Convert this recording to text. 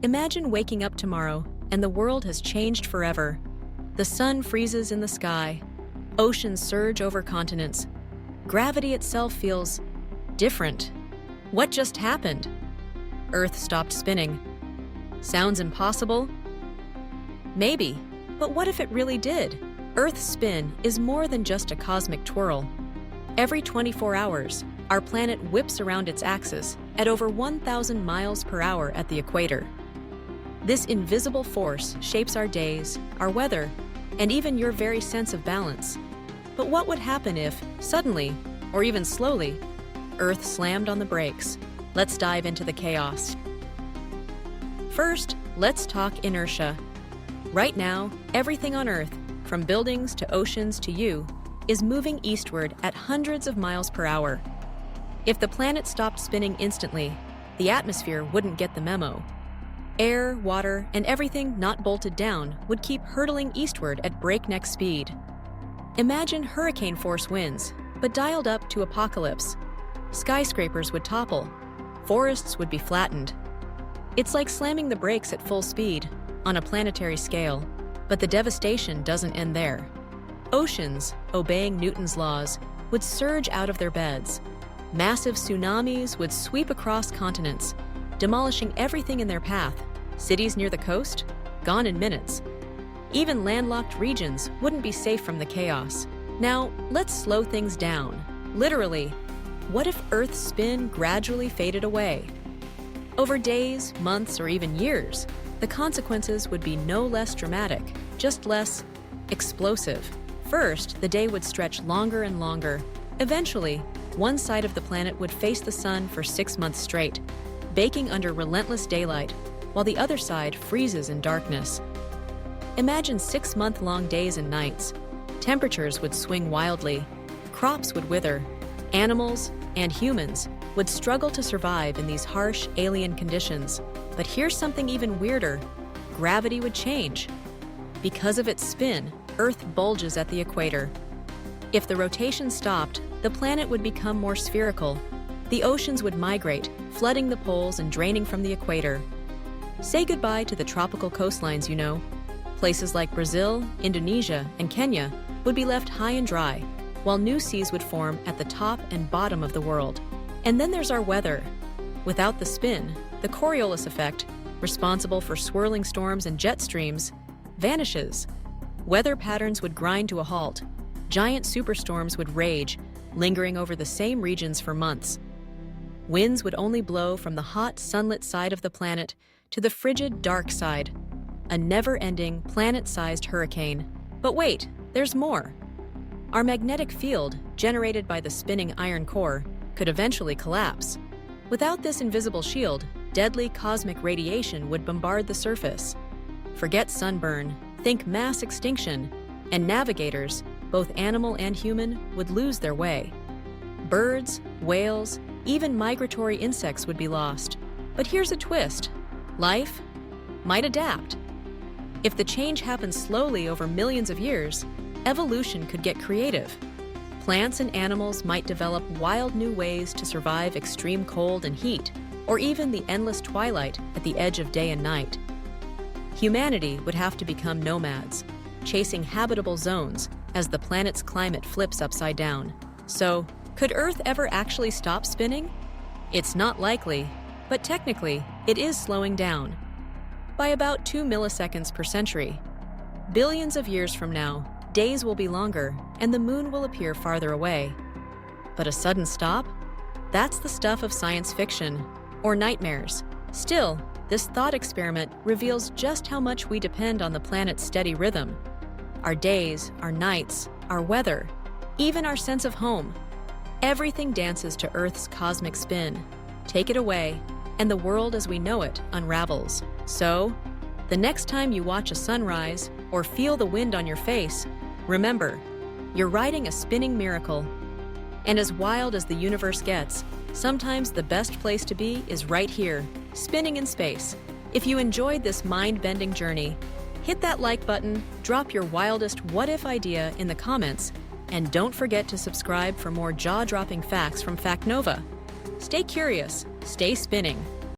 Imagine waking up tomorrow and the world has changed forever. The sun freezes in the sky. Oceans surge over continents. Gravity itself feels different. What just happened? Earth stopped spinning. Sounds impossible? Maybe, but what if it really did? Earth's spin is more than just a cosmic twirl. Every 24 hours, our planet whips around its axis at over 1,000 miles per hour at the equator. This invisible force shapes our days, our weather, and even your very sense of balance. But what would happen if, suddenly, or even slowly, Earth slammed on the brakes? Let's dive into the chaos. First, let's talk inertia. Right now, everything on Earth, from buildings to oceans to you, is moving eastward at hundreds of miles per hour. If the planet stopped spinning instantly, the atmosphere wouldn't get the memo. Air, water, and everything not bolted down would keep hurtling eastward at breakneck speed. Imagine hurricane-force winds, but dialed up to apocalypse. Skyscrapers would topple. Forests would be flattened. It's like slamming the brakes at full speed, on a planetary scale, but the devastation doesn't end there. Oceans, obeying Newton's laws, would surge out of their beds. Massive tsunamis would sweep across continents, demolishing everything in their path. Cities near the coast? Gone in minutes. Even landlocked regions wouldn't be safe from the chaos. Now, let's slow things down. Literally, what if Earth's spin gradually faded away? Over days, months, or even years, the consequences would be no less dramatic, just less explosive. First, the day would stretch longer and longer. Eventually, one side of the planet would face the sun for 6 months straight, baking under relentless daylight, while the other side freezes in darkness. Imagine 6-month-long days and nights. Temperatures would swing wildly, crops would wither, animals and humans would struggle to survive in these harsh, alien conditions. But here's something even weirder. Gravity would change. Because of its spin, Earth bulges at the equator. If the rotation stopped, the planet would become more spherical. The oceans would migrate, flooding the poles and draining from the equator. Say goodbye to the tropical coastlines, you know. Places like Brazil, Indonesia, and Kenya would be left high and dry, while new seas would form at the top and bottom of the world. And then there's our weather. Without the spin, the Coriolis effect, responsible for swirling storms and jet streams, vanishes. Weather patterns would grind to a halt. Giant superstorms would rage, lingering over the same regions for months. Winds would only blow from the hot, sunlit side of the planet to the frigid, dark side. A never-ending, planet-sized hurricane. But wait, there's more. Our magnetic field, generated by the spinning iron core, could eventually collapse. Without this invisible shield, deadly cosmic radiation would bombard the surface. Forget sunburn, think mass extinction, and navigators, both animal and human, would lose their way. Birds, whales, even migratory insects would be lost. But here's a twist. Life might adapt. If the change happens slowly over millions of years, evolution could get creative. Plants and animals might develop wild new ways to survive extreme cold and heat, or even the endless twilight at the edge of day and night. Humanity would have to become nomads, chasing habitable zones as the planet's climate flips upside down. So, could Earth ever actually stop spinning? It's not likely, but technically, it is slowing down. By about 2 milliseconds per century. Billions of years from now, days will be longer, and the moon will appear farther away. But a sudden stop? That's the stuff of science fiction, or nightmares. Still, this thought experiment reveals just how much we depend on the planet's steady rhythm. Our days, our nights, our weather, even our sense of home. Everything dances to Earth's cosmic spin. Take it away, and the world as we know it unravels. So, the next time you watch a sunrise or feel the wind on your face, remember, you're riding a spinning miracle. And as wild as the universe gets, sometimes the best place to be is right here, spinning in space. If you enjoyed this mind-bending journey, hit that like button, drop your wildest what-if idea in the comments, and don't forget to subscribe for more jaw-dropping facts from FactNova. Stay curious, stay spinning.